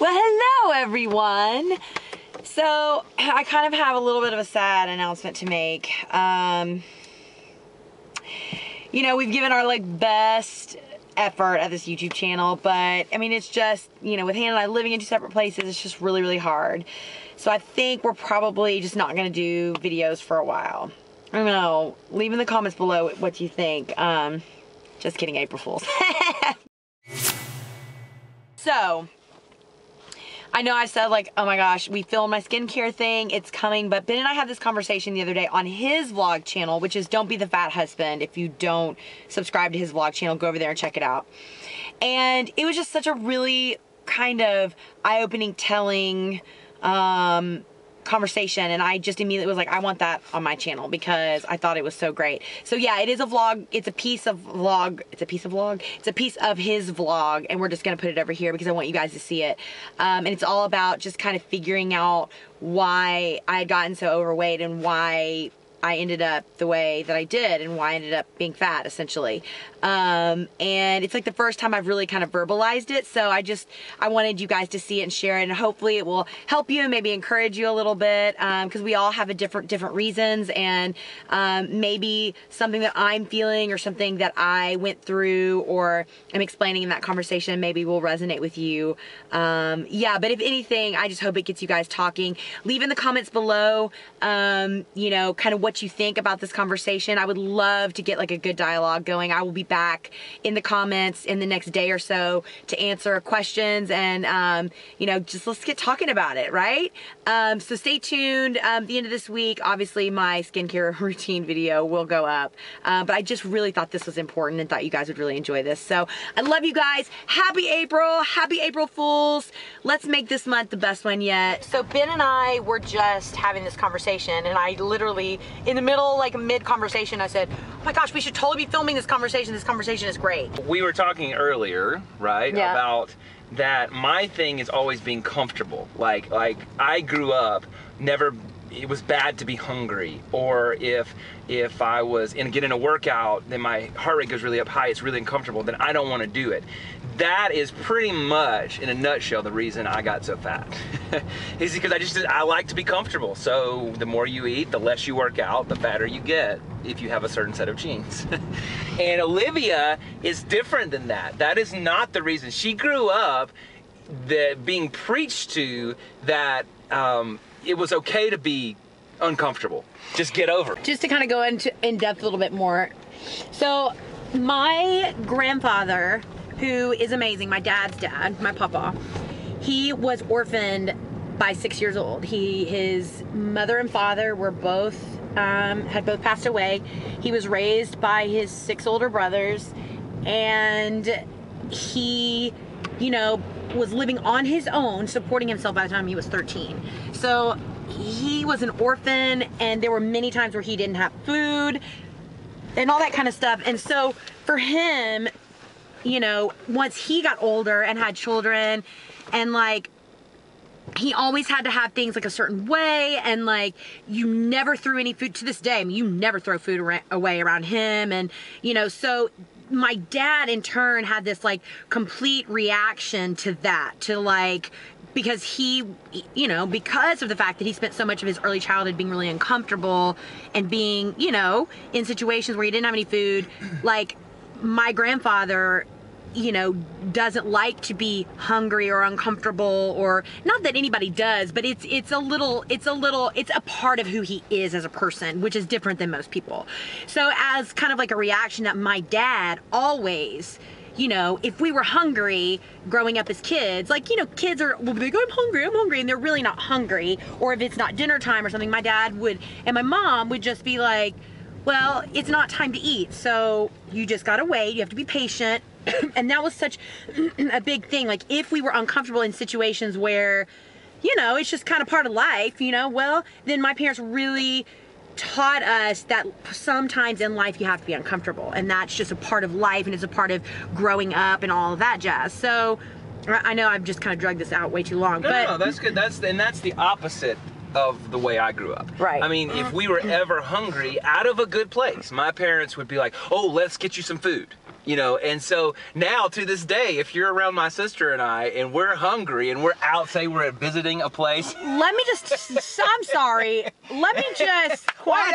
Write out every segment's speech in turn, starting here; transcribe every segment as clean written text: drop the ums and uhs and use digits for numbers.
Well, hello everyone. So I kind of have a little bit of a sad announcement to make. You know, we've given our best effort at this YouTube channel, but I mean, it's just, you know, with Hannah and I living in two separate places, it's just really, really hard. So I think we're probably just not gonna do videos for a while. I don't know, leave in the comments below what you think. Just kidding, April Fools. So, I know I said oh my gosh, we filmed my skincare thing, it's coming, but Ben and I had this conversation the other day on his vlog channel, which is Don't Be the Fat Husband. If you don't subscribe to his vlog channel, go over there and check it out. And it was just such a really kind of eye-opening, telling conversation, and I just immediately was like, I want that on my channel because I thought it was so great. So yeah, it is a vlog, it's a piece of his vlog, and we're just gonna put it over here because I want you guys to see it. And it's all about just kind of figuring out why I had gotten so overweight and why I ended up the way that I did and why I ended up being fat, essentially. And it's like the first time I've really kind of verbalized it, so I wanted you guys to see it and share it, and hopefully it will help you and maybe encourage you a little bit, because we all have a different reasons, and maybe something that I'm feeling or something that I went through or am explaining in that conversation maybe will resonate with you. Yeah, but if anything, I just hope it gets you guys talking. Leave in the comments below, you know, kind of what you think about this conversation. I would love to get a good dialogue going. I will be back in the comments in the next day or so to answer questions, and you know, just let's get talking about it, right? So stay tuned. The end of this week, obviously my skincare routine video will go up, but I just really thought this was important and thought you guys would really enjoy this. So I love you guys. Happy April Fools. Let's make this month the best one yet. So Ben and I were just having this conversation, and I literally in the middle, mid conversation, I said, oh my gosh, we should totally be filming this conversation. This conversation is great. We were talking earlier, right? Yeah. About that my thing is always being comfortable. Like I grew up it was bad to be hungry, or if I was getting a workout, then my heart rate goes really up high, it's really uncomfortable, then I don't want to do it. That is pretty much, in a nutshell, the reason I got so fat. Is because I like to be comfortable. So the more you eat, the less you work out, the fatter you get if you have a certain set of genes. And Olivia is different than that. That is not the reason. She grew up being preached to that it was okay to be uncomfortable. Just get over it. Just to kind of go in depth a little bit more. So my grandfather, who is amazing, my dad's dad, my papa, he was orphaned by 6 years old. His mother and father were had both passed away. He was raised by his 6 older brothers, and he, you know, was living on his own, supporting himself by the time he was 13. So he was an orphan, and there were many times where he didn't have food and all that kind of stuff. And so for him, you know, once he got older and had children, and he always had to have things a certain way, and you never threw any food. To this day, I mean, you never throw food away around him. And you know, so my dad in turn had this complete reaction to that, because he, you know, because of the fact that he spent so much of his early childhood being really uncomfortable and being, you know, in situations where he didn't have any food, my grandfather, you know, doesn't like to be hungry or uncomfortable, or not that anybody does, but it's a part of who he is as a person, which is different than most people. So as kind of a reaction that my dad always, you know, if we were hungry growing up as kids, you know, kids will be like, I'm hungry, and they're really not hungry. Or if it's not dinner time or something, my dad and my mom would just be like, well, it's not time to eat, so you just gotta wait, you have to be patient. And that was such a big thing. If we were uncomfortable in situations where, you know, it's just kind of part of life, you know, well, then my parents really taught us that sometimes in life you have to be uncomfortable, and that's just a part of life, and it's a part of growing up and all of that jazz. So I know I've just kind of dragged this out way too long. No, that's good. That's the opposite of the way I grew up. Right. I mean, if we were ever hungry out of a good place, my parents would be like, oh, let's get you some food. You know, and so now to this day, if you're around my sister and I, and we're hungry and we're out, say we're visiting a place. Let me just, I'm sorry. Let me just, wait,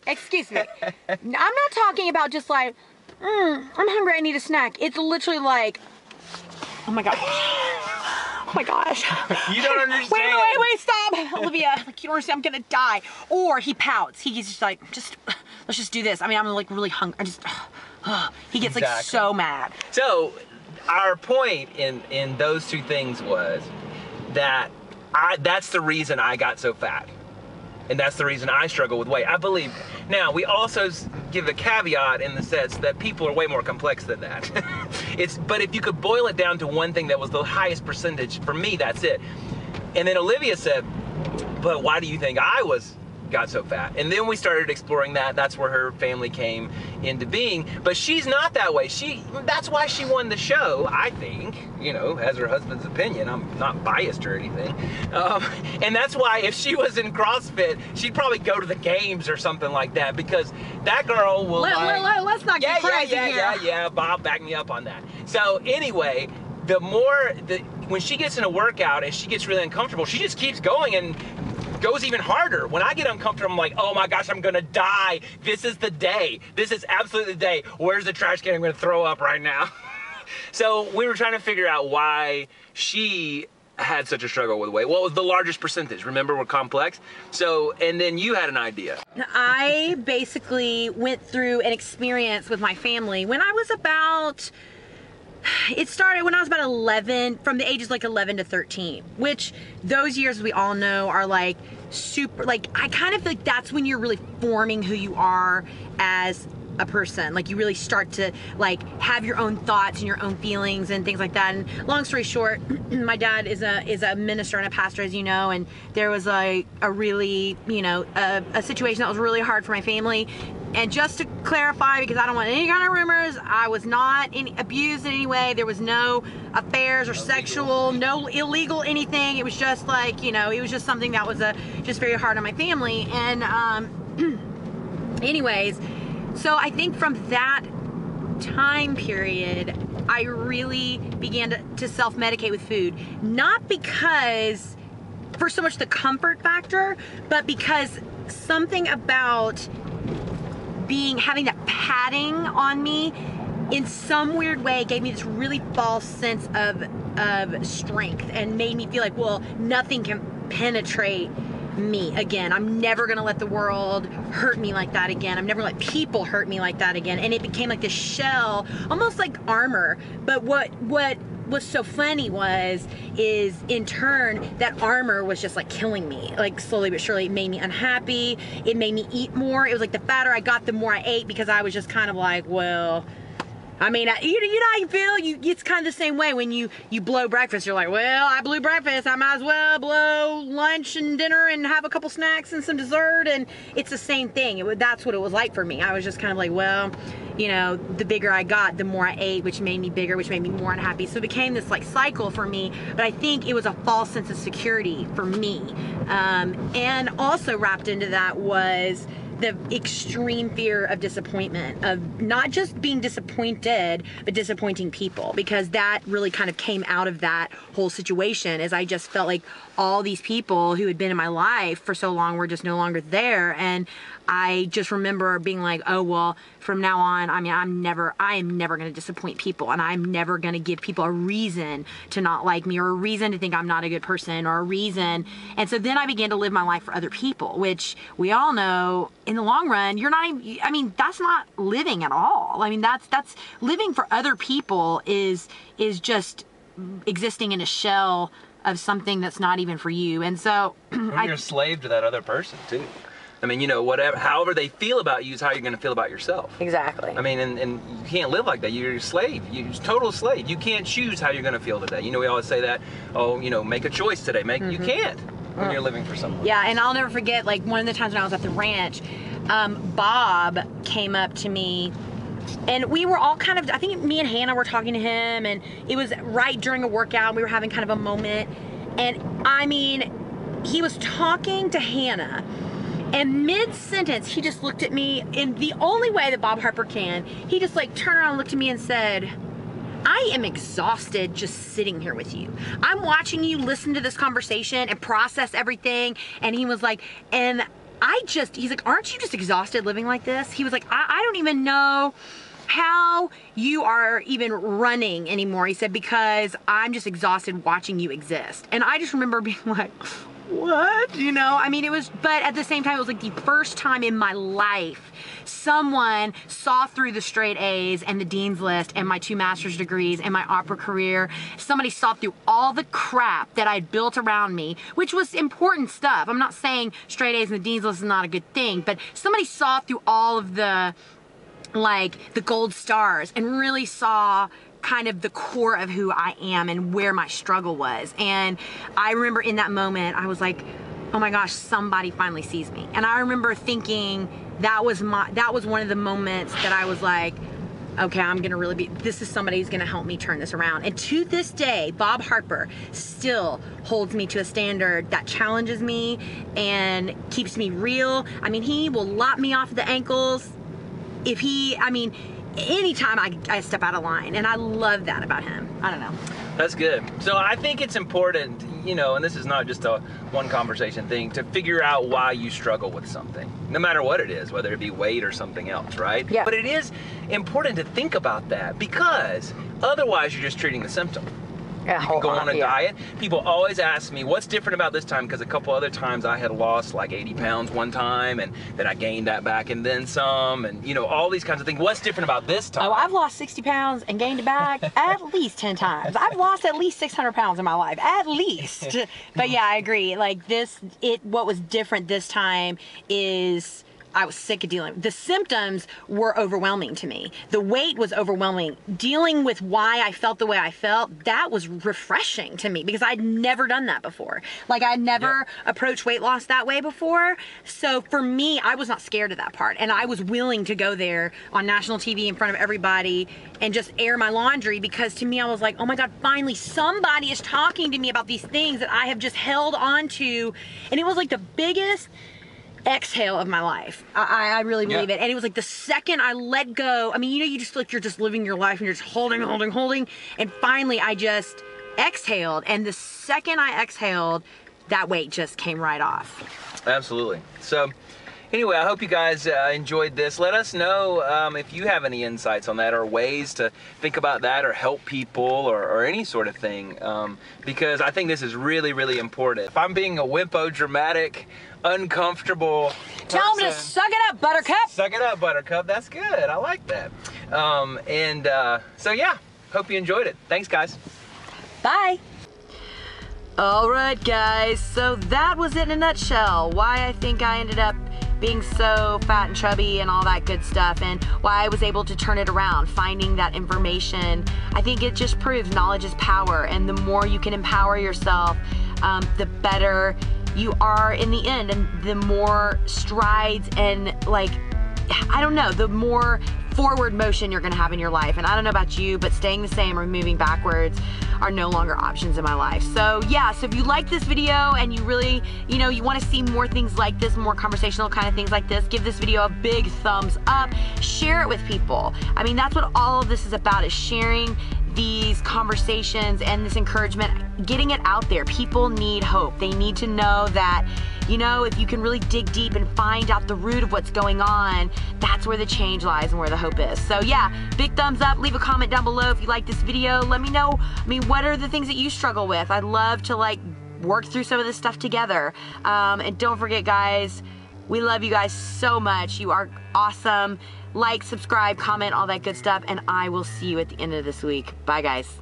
excuse me. I'm not talking about just like, I'm hungry, I need a snack. It's literally like, oh my gosh. Oh my gosh. You don't understand. Wait, stop. Olivia, like, you don't understand, I'm gonna die. Or he pouts. He's just like, let's just do this. I mean, I'm like really hungry. He gets like so mad. So our point in those two things was that that's the reason I got so fat. And that's the reason I struggle with weight. I believe. Now, we also give a caveat in the sense that people are way more complex than that. But if you could boil it down to one thing that was the highest percentage, for me, that's it. And then Olivia said, but why do you think I got so fat? And then we started exploring that. That's where her family came into being. But she's not that way. That's why she won the show, I think, you know, as her husband's opinion. I'm not biased or anything. And that's why if she was in CrossFit, she'd probably go to the games or something like that, because that girl will let's not get crazy here. Yeah, Bob, back me up on that. So anyway, when she gets in a workout and she gets really uncomfortable, she just keeps going and goes even harder. When I get uncomfortable, I'm like, oh my gosh, I'm gonna die. This is the day. This is absolutely the day. Where's the trash can? I'm gonna throw up right now. So we were trying to figure out why she had such a struggle with weight. What was the largest percentage? Remember, we're complex. So, and then you had an idea. I basically went through an experience with my family when I was about, it started when I was about 11, from the ages like 11 to 13, which those years we all know are like super, like I kind of like that's when you're really forming who you are as a person. Like you really start to like have your own thoughts and your own feelings and things like that. And long story short, my dad is a minister and a pastor, as you know, and there was a really, you know, a situation that was really hard for my family. And just to clarify, because I don't want any kind of rumors, I was not abused in any way. There was no affairs or sexual, no illegal anything. It was just like, you know, it was just something that was just very hard on my family. And anyways, so I think from that time period, I really began to self-medicate with food. Not because for so much the comfort factor, but because something about having that padding on me in some weird way gave me this really false sense of strength and made me feel like, well, nothing can penetrate me again. I'm never gonna let the world hurt me like that again. I'm never gonna let people hurt me like that again. And it became like this shell, almost like armor. But what was so funny is in turn that armor was just like killing me, like slowly but surely. It made me unhappy. It made me eat more. It was like the fatter I got, the more I ate, because I was just kind of like, well, I mean, you know how you feel? It's kind of the same way when you blow breakfast. You're like, well, I blew breakfast. I might as well blow lunch and dinner and have a couple snacks and some dessert. And it's the same thing. That's what it was like for me. I was just kind of like, well, you know, the bigger I got, the more I ate, which made me bigger, which made me more unhappy. So it became this like cycle for me. But I think it was a false sense of security for me. And also wrapped into that was the extreme fear of disappointment, of not just being disappointed, but disappointing people, because that really kind of came out of that whole situation, as I just felt like all these people who had been in my life for so long were just no longer there. And I just remember being like, oh, well, from now on, I mean, I am never going to disappoint people, and I'm never going to give people a reason to not like me, or a reason to think I'm not a good person, or a reason. And so then I began to live my life for other people, which we all know in the long run, you're not even, I mean, that's not living at all. I mean, that's living for other people is just existing in a shell of something that's not even for you. And so you're a slave to that other person too. I mean, you know, however they feel about you is how you're going to feel about yourself. Exactly. I mean, and you can't live like that. You're a slave. You're a total slave. You can't choose how you're going to feel today. You know, we always say that, oh, you know, make a choice today. You can't when you're living for someone. Yeah, and I'll never forget, like, one of the times when I was at the ranch, Bob came up to me, and we were all kind of, I think me and Hannah were talking to him, and it was right during a workout. We were having kind of a moment, and I mean, he was talking to Hannah, And mid-sentence, he just looked at me in the only way that Bob Harper can. He just like turned around and looked at me and said, I am exhausted just sitting here with you. I'm watching you listen to this conversation and process everything. And he was like, and he's like, aren't you just exhausted living like this? He was like, I don't even know how you are even running anymore. He said, because I'm just exhausted watching you exist. And I just remember being like, what? You know, I mean, but at the same time, it was like the first time in my life someone saw through the straight A's and the dean's list and my 2 master's degrees and my opera career. Somebody saw through all the crap that I'd built around me, which was important stuff. I'm not saying straight A's and the dean's list is not a good thing, but somebody saw through all of the, like, the gold stars and really saw kind of the core of who I am and where my struggle was. And I remember in that moment, I was like, oh my gosh, somebody finally sees me. And I remember thinking that was one of the moments that I was like, okay, I'm gonna really this is somebody who's gonna help me turn this around. And to this day, Bob Harper still holds me to a standard that challenges me and keeps me real. I mean, he will lop me off the ankles anytime I step out of line, and I love that about him. I don't know. That's good. So I think it's important, you know, and this is not just a one conversation thing, to figure out why you struggle with something, no matter what it is, whether it be weight or something else, right? Yeah. But it is important to think about that, because otherwise you're just treating the symptom. Yeah, you can go on a diet. People always ask me, what's different about this time? Because a couple other times I had lost like 80 pounds one time, and then I gained that back and then some, and you know, all these kinds of things. What's different about this time? Oh, I've lost 60 pounds and gained it back at least 10 times. I've lost at least 600 pounds in my life, at least. But yeah, I agree. Like what was different this time is I was sick of dealing. The symptoms were overwhelming to me. The weight was overwhelming. Dealing with why I felt the way I felt, that was refreshing to me, because I'd never done that before. Like, I'd never approached weight loss that way before. So for me, I was not scared of that part. And I was willing to go there on national TV in front of everybody and just air my laundry, because to me, I was like, oh my God, finally somebody is talking to me about these things that I have just held on to. And it was like the biggest exhale of my life. I really believe it. And it was like the second I let go, I mean, you know, you just feel like you're just living your life and you're just holding. And finally I just exhaled. And the second I exhaled, that weight just came right off. Absolutely. So anyway, I hope you guys enjoyed this. Let us know if you have any insights on that, or ways to think about that, or help people, or any sort of thing, because I think this is really, really important. If I'm being a wimpo, dramatic, uncomfortable person, tell them to suck it up, Buttercup. Suck it up, Buttercup. That's good. I like that. So yeah, hope you enjoyed it. Thanks, guys. Bye. All right, guys. So that was it in a nutshell. Why I think I ended up being so fat and chubby and all that good stuff, and why I was able to turn it around, finding that information. I think it just proves knowledge is power, and the more you can empower yourself, the better you are in the end, and the more strides and, like, I don't know, the more forward motion you're gonna have in your life. And I don't know about you, but staying the same or moving backwards are no longer options in my life. So yeah, so if you like this video and you really, you know, you wanna see more things like this, more conversational kind of things like this, give this video a big thumbs up, share it with people. I mean, that's what all of this is about, is sharing these conversations and this encouragement, getting it out there. People need hope. They need to know that, you know, if you can really dig deep and find out the root of what's going on, that's where the change lies and where the hope is. So yeah, big thumbs up, leave a comment down below if you like this video. Let me know, I mean, what are the things that you struggle with? I'd love to, like, work through some of this stuff together. And don't forget, guys, we love you guys so much. You are awesome. Like, subscribe, comment, all that good stuff, and I will see you at the end of this week. Bye, guys.